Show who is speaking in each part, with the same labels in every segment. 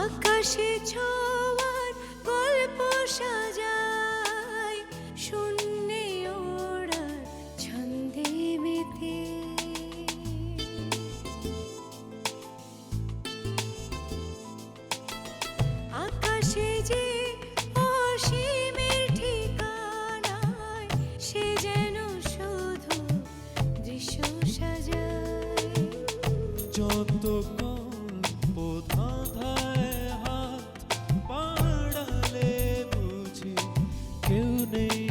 Speaker 1: আকাশে ছোঁয়ার গল্প সাজায়, শূন্যে ওড়ার ছন্দে মেতে। আকাশে যে অসীমের ঠিকানায়, সে যেন শুধু দৃশ্য সাজায়।
Speaker 2: যত গল্প ধাঁধায় হাত বাড়ালে বুঝি কেউ নেই,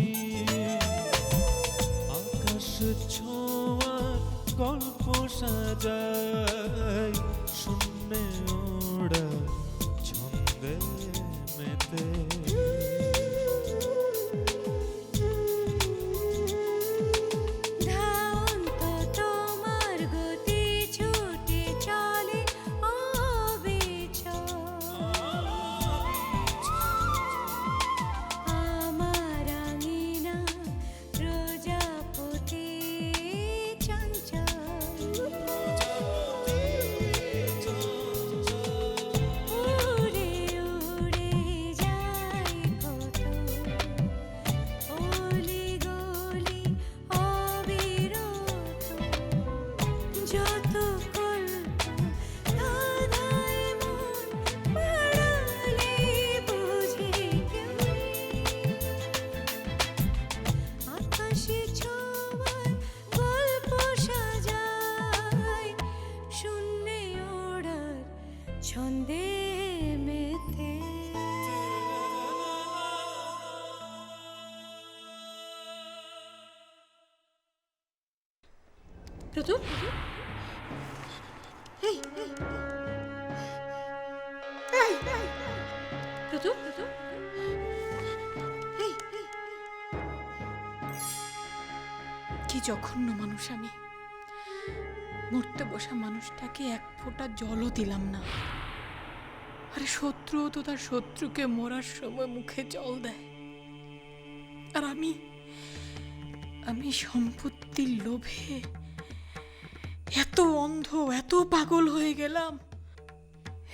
Speaker 2: আকাশ ছোঁয়া গল্প সাজায়, শূন্যে ওড়া ছন্দে মেতে।
Speaker 1: ধাওন্ত তোমার গতি ছুটে চলে অবিচল, আমার আঙিনা প্রজাপতি চঞ্চল। উড়ে উড়ে যায় কত অলি গলি অবিরত, যত গল্প ধাঁধায় মন বাড়ালে বুঝি কেউ নেই। আকাশে ছোঁয়ার গল্প সাজায়, শূন্যে ওড়ার ছন্দে মেতে।
Speaker 3: প্রতুল, এই প্রতুল, এই কি জঘন্য মানুষ আমি! মরতে বসা মানুষটাকে এক ফোঁটা জলও দিলাম না। আরে শত্রুও তো তার শত্রুকে মরার সময় মুখে জল দেয়, আর আমি সম্পত্তির লোভে এত অন্ধ, এত পাগল হয়ে গেলাম,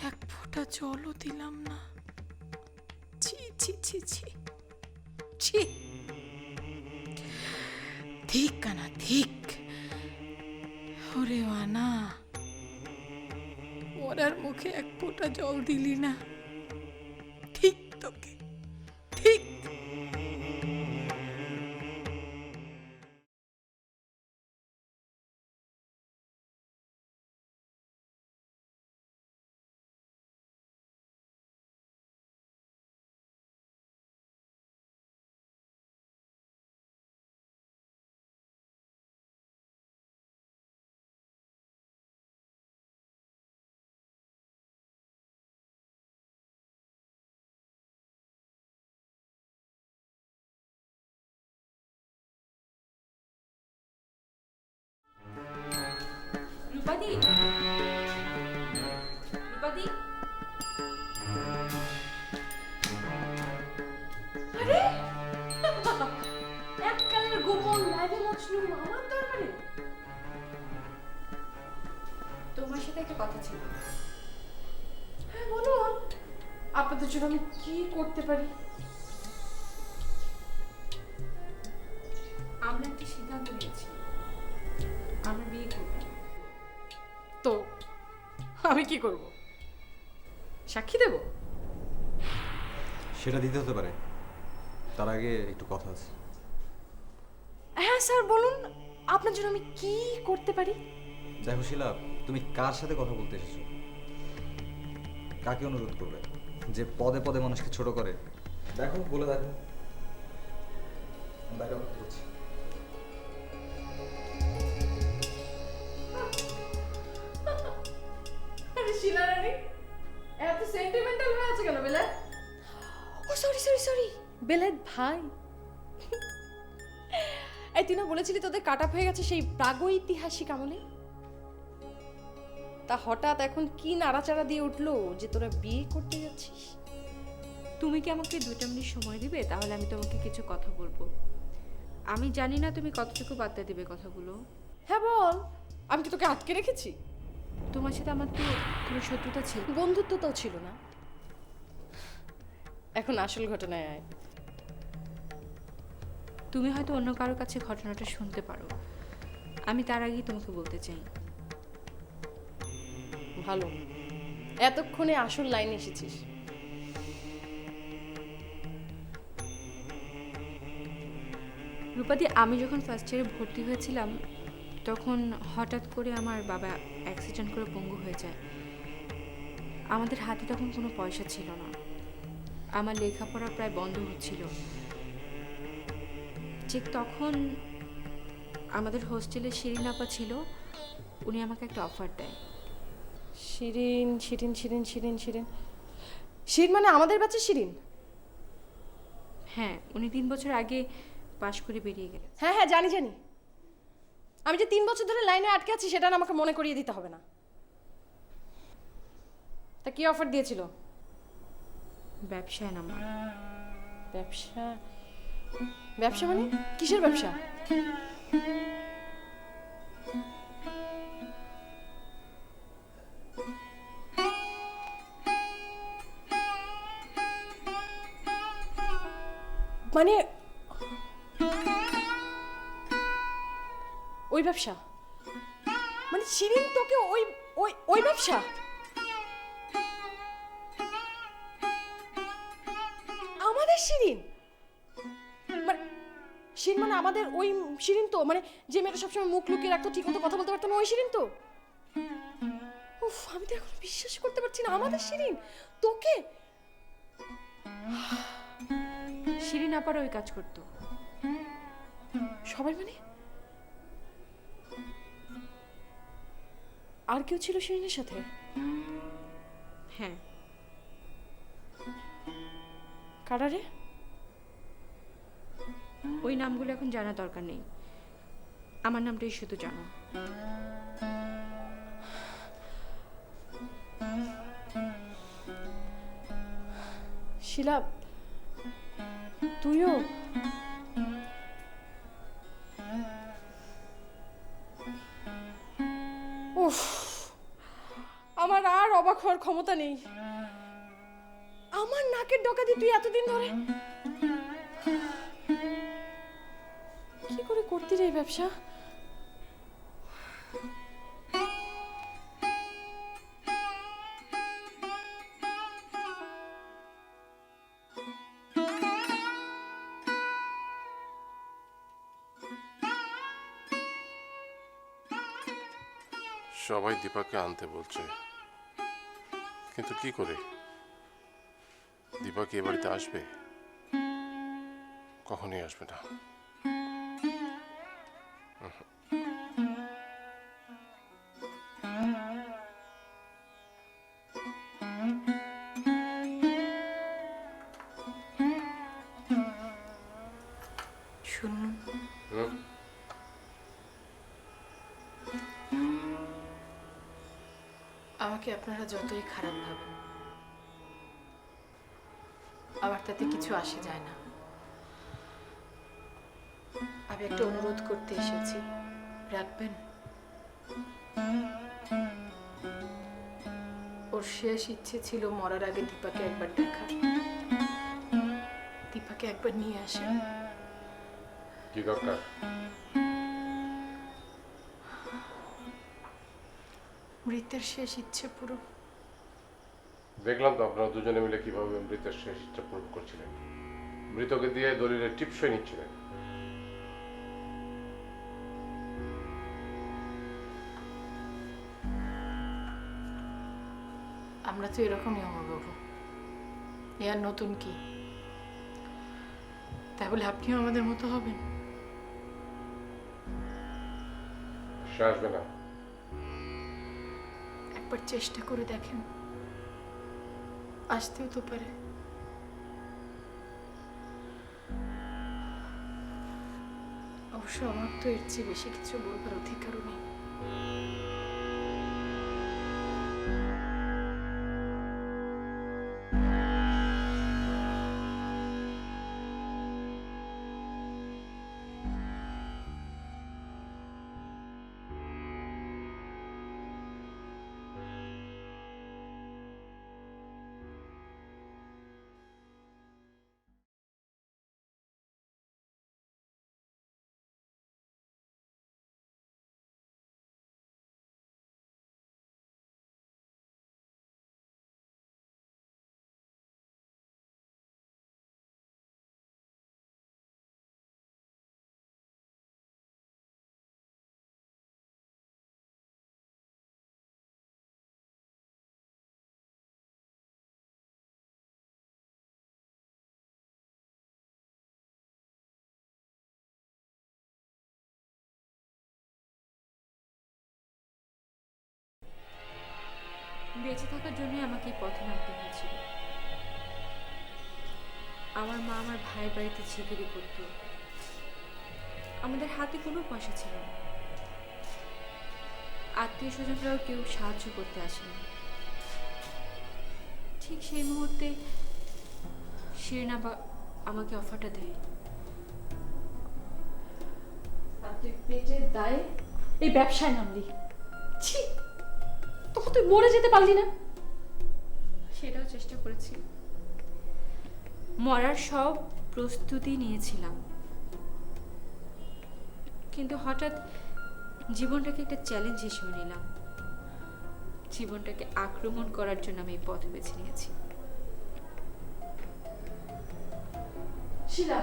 Speaker 3: এক ফোঁটা জলও দিলাম না। ছি ছি ছি ছি ছি, ঠিক কানা ঠিক। ওরে আনা, ওরার মুখে এক ফোঁটা জল দিলি না, ঠিক তোকে, ঠিক।
Speaker 4: রূপাদি, রূপাদি, আরে এককালের গোপন লাইভে মজনু আমার দরবারে। তোমার সাথে একটা কথা ছিল। হ্যাঁ বলো, আপনাদের জন্য আমি কি করতে পারি? আমরা একটা সিদ্ধান্ত নিয়েছি, আমরা বিয়ে করব। তো আমি কি করব? সাক্ষী দেব?
Speaker 5: সেটা দিতে হতে পারে, তার আগে একটু কথা আছে।
Speaker 4: হ্যাঁ স্যার বলুন, আপনার জন্য আমি কি করতে পারি?
Speaker 5: দেখো শিলা, তুমি কার সাথে কথা বলতে এসেছো? কাকে অনুরোধ করবে যে পদে পদে মানুষকে ছোট করে? দেখো, বলে দেখো। বাইরে অপেক্ষা করছি।
Speaker 4: শিলা রানী এত সেন্টিমেন্টাল হয়ে আছে কেন বেলায়েত? ও সরি সরি সরি, বেলায়েত ভাই। এই তুই না বলেছিলি তোদের কাট আপ হয়ে গেছে সেই প্রাগৈতিহাসিক আমলে? তা হঠাৎ এখন কি নাড়াচাড়া দিয়ে উঠলো যে তোরা বিয়ে করতে যাচ্ছিস?
Speaker 6: তুমি কি আমাকে 2টা মিনিট সময় দিবে? তাহলে আমি তোমাকে কিছু কথা বলবো। আমি জানি না তুমি কতটুকু বার্তা দিবে কথাগুলো।
Speaker 4: হ্যাঁ বল, আমি কি তোকে আটকে রেখেছি?
Speaker 6: তোমার সাথে আমার তো কোনো শত্রুতা ছিল।
Speaker 4: বন্ধুত্ব তো ছিল না। এখন আসল ঘটনায় আয়।
Speaker 6: তুমি হয়তো অন্য কারোর কাছে ঘটনাটা শুনতে পারো, আমি তার আগেই তোমাকে বলতে চাই।
Speaker 4: ভালো, এতক্ষণে আসল লাইনে এসেছিস।
Speaker 6: রূপাদি, আমি যখন ফার্স্ট ইয়ারে ভর্তি হয়েছিলাম তখন হঠাৎ করে আমার বাবা অ্যাক্সিডেন্ট করে পঙ্গু হয়ে যায়। আমাদের হাতে তখন কোনো পয়সা ছিল না, আমার লেখাপড়া প্রায় বন্ধ হচ্ছিল। ঠিক তখন আমাদের হোস্টেলে শিরিন আপা ছিল, উনি আমাকে একটা অফার দেয়।
Speaker 4: শিরিন শিরিন শিরিন শিরিন শিরিন শিরিন মানে আমাদের ব্যাচের শিরিন?
Speaker 6: হ্যাঁ, উনি 3 বছর আগে পাশ করে বেরিয়ে গেলেন।
Speaker 4: হ্যাঁ হ্যাঁ জানি জানি। আমি যে 3 বছর ধরে লাইনে আটকে আছি সেটা না আমাকে মনে করিয়ে দিতে হবে না। তা কি অফার দিয়েছিল?
Speaker 6: ব্যবসায় নামা।
Speaker 4: ব্যবসা? ব্যবসা মানে কিসের ব্যবসা? মানে ওই ব্যবসা? মানে শিরিন তোকে ওই ওই ওই ব্যবসা? আমাদের শিরিন? মানে শিরিন মানে আমাদের ওই শিরিন তো, মানে যে মেয়েটা সবসময় মুখ লুকিয়ে রাখতো, ঠিক মতো কথা বলতে পারতো না, ওই শিরিন তো? উফ, আমি তো এখন বিশ্বাস করতে পারছি না, আমাদের শিরিন তোকে?
Speaker 6: শিরিন আপার ওই কাজ করতো।
Speaker 4: সবাই মানে? আর কেউ ছিল শিরিনের সাথে?
Speaker 6: হ্যাঁ।
Speaker 4: কারা রে?
Speaker 6: ওই নামগুলো এখন জানা দরকার নেই, আমার নামটাই শুধু জানো।
Speaker 4: শিলা, তুইও? উফ, আমার আর অবাক হওয়ার ক্ষমতা নেই। আমার নাকের ডকা দিয়ে তুই এতদিন ধরে কি করে করতি রে এই ব্যবসা?
Speaker 7: সবাই দীপাকে আনতে বলছে, কিন্তু কি করে? দীপা কি এ বাড়িতে আসবে? কখনোই আসবে না।
Speaker 6: শুনুন,
Speaker 3: আমাকে আপনারা যতই খারাপ ভাবেন, আমার তাতে কিছু আসে যায় না। আমি একটা অনুরোধ করতে এসেছি, রাখবেন? ওর শেষ ইচ্ছে ছিল মরার আগে দীপাকে একবার দেখার। দীপাকে একবার নিয়ে আসেন।
Speaker 7: কি দরকার?
Speaker 3: মৃতের শেষ ইচ্ছে পুরো।
Speaker 7: দেখলাম তো আপনারা দুজনে মিলে কিভাবে মৃতের শেষ ইচ্ছা পূরণ করছিলেন। মৃতকে দিয়ে দলিলের টিপসই নিচ্ছিলেন।
Speaker 3: আমরা তো এরকমই অমরবাবু, এ আর নতুন কি? তাই বলে আপনিও আমাদের মতো হবেন?
Speaker 7: সে আসবে না।
Speaker 3: একবার চেষ্টা করে দেখেন, আসতেও তো পারে। অবশ্য আমার তো এর চেয়ে বেশি কিছু বলবার অধিকারও নেই।
Speaker 6: বেঁচে থাকার জন্যই আমাকে এই পথে নামতে হয়েছিল। আমার মা আমার ভাইয়ের বাড়িতে ঝিগিরি করতো। আমাদের হাতে কোনো পয়সা ছিল না, আত্মীয় স্বজনরাও কেউ সাহায্য করতে আসেনি। ঠিক সেই মুহূর্তে শিরিন আমাকে অফারটা দেয়।
Speaker 4: আর তুই পেটের দায়ে এই ব্যবসায় নামলি, ছি, তখন তুই মরে যেতে পারলি না?
Speaker 6: সেটাও চেষ্টা করেছি, মরার সব প্রস্তুতি নিয়েছিলাম, কিন্তু হঠাৎ জীবনটাকে একটা চ্যালেঞ্জ হিসেবে নিলাম। জীবনটাকে আক্রমণ করার জন্য আমি এই পথ বেছে নিয়েছি।
Speaker 4: শিলা,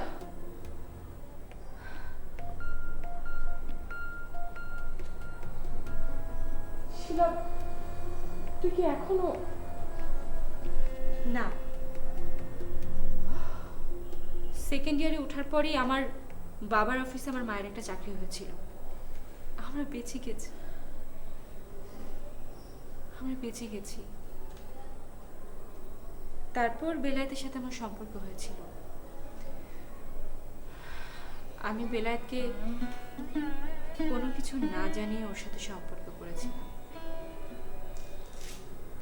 Speaker 4: শিলা, তুই কি এখনো?
Speaker 6: না, সেকেন্ড ইয়ারে ওঠার পরেই আমার বাবার অফিসে আমার মায়ের একটা চাকরি হয়েছিল। আমরা বেঁচে গেছি, আমরা বেঁচে গেছি। তারপর বেলায়েতের সাথে আমার সম্পর্ক হয়েছিল। আমি বেলায়েতকে কোনো কিছু না জানিয়ে ওর সাথে সম্পর্ক করেছিলাম,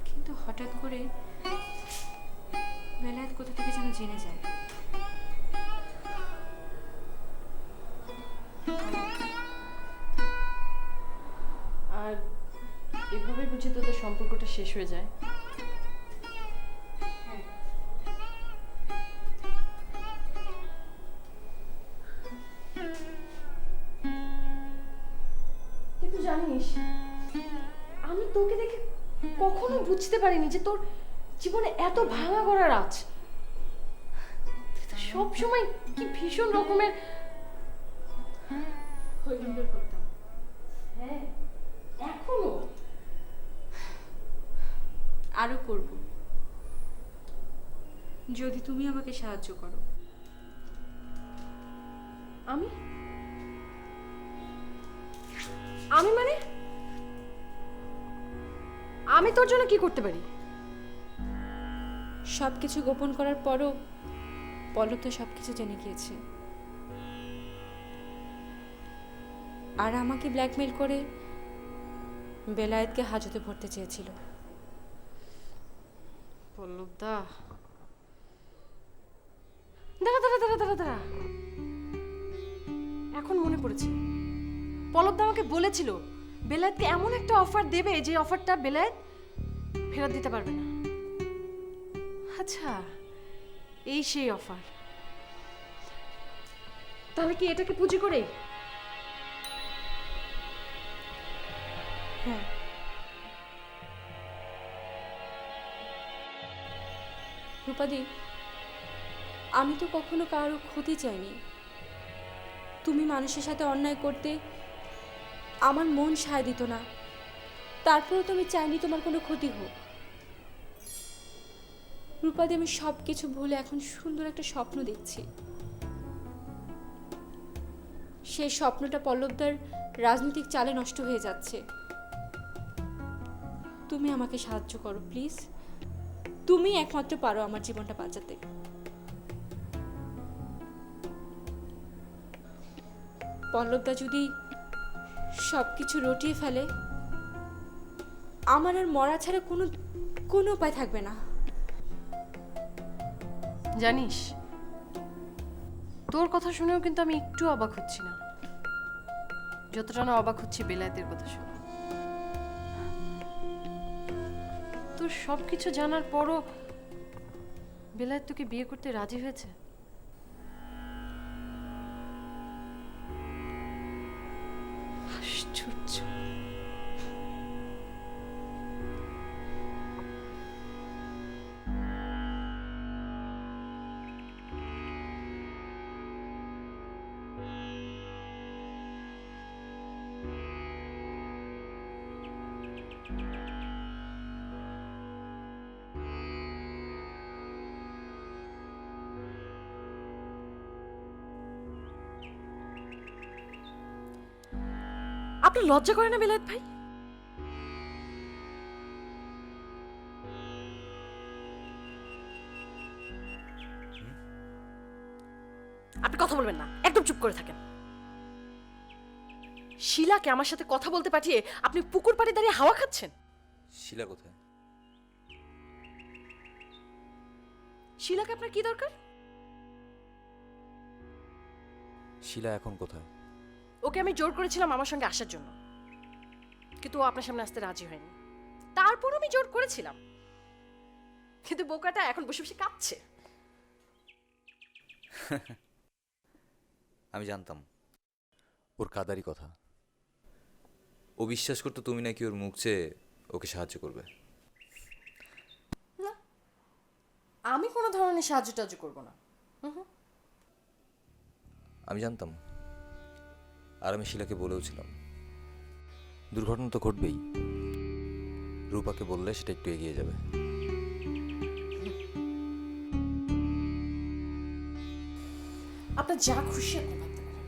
Speaker 6: কিন্তু হঠাৎ করে বেলায়েত কোথা থেকে যেন জেনে যায়।
Speaker 4: আর এভাবে বুঝি তোদের সম্পর্কটা শেষ হয়ে যায়? কিন্তু জানিস, আমি তোকে দেখে কখনো বুঝতে পারিনি যে তোর জীবনে এত ভাঙা গড়ার আছ। তুই তো সবসময় কি ভীষণ রকমের
Speaker 6: হইহুল্লোড় করতাম।
Speaker 4: হ্যাঁ, এখনো
Speaker 6: আরো করব, যদি তুমি আমাকে সাহায্য করো।
Speaker 4: আমি আমি মানে আমি তোর জন্য কি করতে পারি?
Speaker 6: সবকিছু গোপন করার পরও পল্লব তো সবকিছু জেনে গিয়েছে, আর আমাকে ব্ল্যাকমেল করে বেলায়েতকে হাজতে ভরতে চেয়েছিল।
Speaker 4: পল্লবদা, দাঁড়া দাঁড়া দাঁড়া দাঁড়া দাঁড়া, এখন মনে পড়েছে। পল্লবদা আমাকে বলেছিল বেলায়েতকে এমন একটা অফার দেবে যে অফারটা বেলায়েত ফেরত দিতে পারবে না। আচ্ছা, এই সেই অফার। তাহলে কি এটাকে পুঁজি করে?
Speaker 6: হ্যাঁ, রূপাদি, আমি তো কখনো কারো ক্ষতি চাইনি। তুমি মানুষের সাথে অন্যায় করতে আমার মন সায় দিত না, তারপরেও তুমি চাইনি তোমার কোনো ক্ষতি হোক। রূপাদি, আমি সব কিছু ভুলে এখন সুন্দর একটা স্বপ্ন দেখছি। সেই স্বপ্নটা পল্লবদার রাজনৈতিক চালে নষ্ট হয়ে যাচ্ছে। তুমি আমাকে সাহায্য করো প্লিজ, তুমি একমাত্র পারো আমার জীবনটা বাঁচাতে। পল্লবদা যদি সবকিছু রটিয়ে ফেলে, আমার আর মরা ছাড়া কোনো উপায় থাকবে না।
Speaker 4: জানিস, তোর কথা শুনেও কিন্তু আমি একটু অবাক হচ্ছি না, যতটা না অবাক হচ্ছি বেলায়েতের কথা শুনে। তোর সবকিছু জানার পরও বেলায়েত তোকে বিয়ে করতে রাজি হয়েছে? আশ্চর্য। আপনার লজ্জা করে না বেলায়েত ভাই? কথা বলবেন না, একদম চুপ করে থাকেন। শিলাকে আমার সাথে কথা বলতে পাঠিয়ে আপনি পুকুর পাড়ে দাঁড়িয়ে হাওয়া খাচ্ছেন।
Speaker 5: শিলা কোথায়?
Speaker 4: শিলাকে আপনার কি দরকার?
Speaker 5: শিলা এখন কোথায়?
Speaker 4: ওকে আমি জোর করেছিলাম আমার সঙ্গে আসার জন্য, কিন্তু ও আপনার সামনে আসতে রাজি হয়নি। তারপর আমি জোর করেছিলাম, কিন্তু বোকাটা এখন বসে বসে কাঁদছে।
Speaker 5: আমি জানতাম ওর কাদারি কথা। ও বিশ্বাস করতো তুমি নাকি ওর মুখ চেয়ে ওকে সাহায্য করবে।
Speaker 4: আমি কোনো ধরনের সাহায্য টাহায্য করবো না।
Speaker 5: আমি জানতাম, আর আমি শিলাকে বলেওছিলাম দুর্ঘটনা তো ঘটবেই, রূপাকে বললে সেটা একটু এগিয়ে যাবে।
Speaker 4: আপনার যা খুশি আপনি ভাবতে পারেন।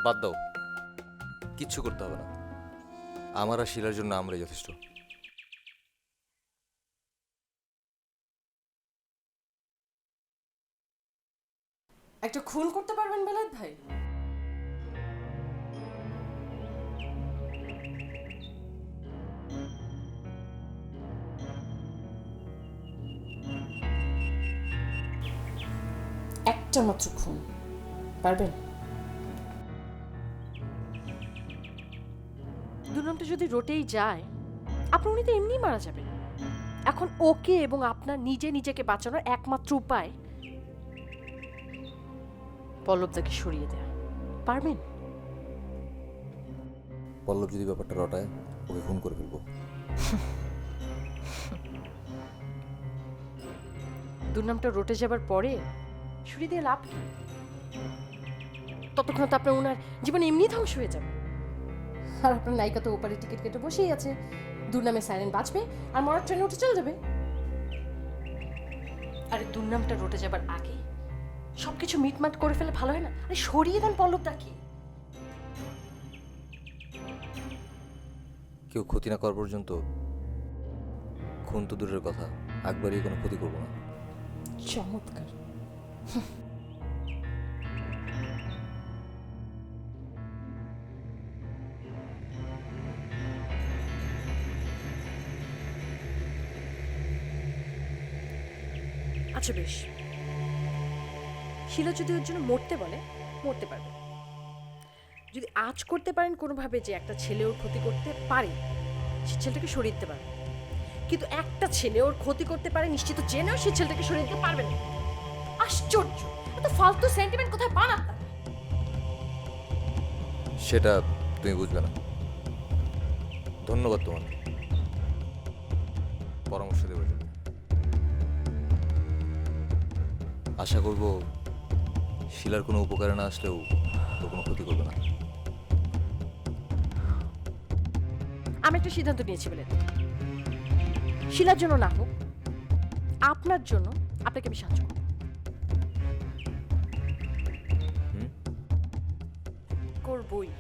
Speaker 5: বাদ দাও, কিচ্ছু করতে হবে না। আমার আর শিলার জন্য আমরাই যথেষ্ট।
Speaker 4: একটা খুন করতে পারবেন বেলায়েত ভাই? একটা মাত্র খুন পারবেন? দুর্নামটা যদি রটেই যায়, আপনার উনি তো এমনিই মারা যাবেন। এখন ওকে এবং আপনার নিজেকে বাঁচানোর একমাত্র উপায় পল্লবদাকে সরিয়ে দেয়া। পারবেন?
Speaker 5: পল্লব যদি ব্যাপারটা রটায়, ওকে খুন করে ফেলবো।
Speaker 4: দুর্নামটা রটে যাবার পরে সরিয়ে দিয়ে লাভ কি? ততক্ষণ তো আপনার ওনার জীবন এমনি ধ্বংস হয়ে যাবে। আর আপনার নায়িকা তো ওপারে টিকিট কেটে বসেই আছে, দুর্নামে সাইরেন বাজবে আর মরার ট্রেনে উঠে চলে যাবে। আরে দুর্নামটা রটে যাবার আগে সবকিছু মিটমাট করে ফেলে ভালো হয় না? আরে সরিয়ে দেন পল্লবদাকে।
Speaker 5: কেউ ক্ষতি না করার পর্যন্ত খুন তো দূরের কথা, একবারই কোনো ক্ষতি করবো না।
Speaker 4: চমৎকার। আচ্ছা বেশ, শিলা যদি ওর জন্য মরতে বলে, মরতে পারবে। যদি আজ করতে পারেন কোনোভাবে যে একটা ছেলে ওর ক্ষতি করতে পারে, সে ছেলেটাকে সরিয়ে দিতে পারবে। কিন্তু একটা ছেলে ওর ক্ষতি করতে পারে নিশ্চিত জেনেও সে ছেলেটাকে সরিয়ে দিতে পারবে না। আশ্চর্য, এত ফালতু সেন্টিমেন্ট কোথায় পান আপনারা?
Speaker 5: সেটা তুমি বুঝবে না। ধন্যবাদ তোমাকে পরামর্শ দেওয়ার জন্য। আশা করব শিলার কোনো উপকারে না আসলেও তো কোনো ক্ষতি করবে না।
Speaker 4: আমি একটা সিদ্ধান্ত নিয়েছি বলে, শিলার জন্য না হোক, আপনার জন্য আপনাকে আমি সাহায্য করব। করবই।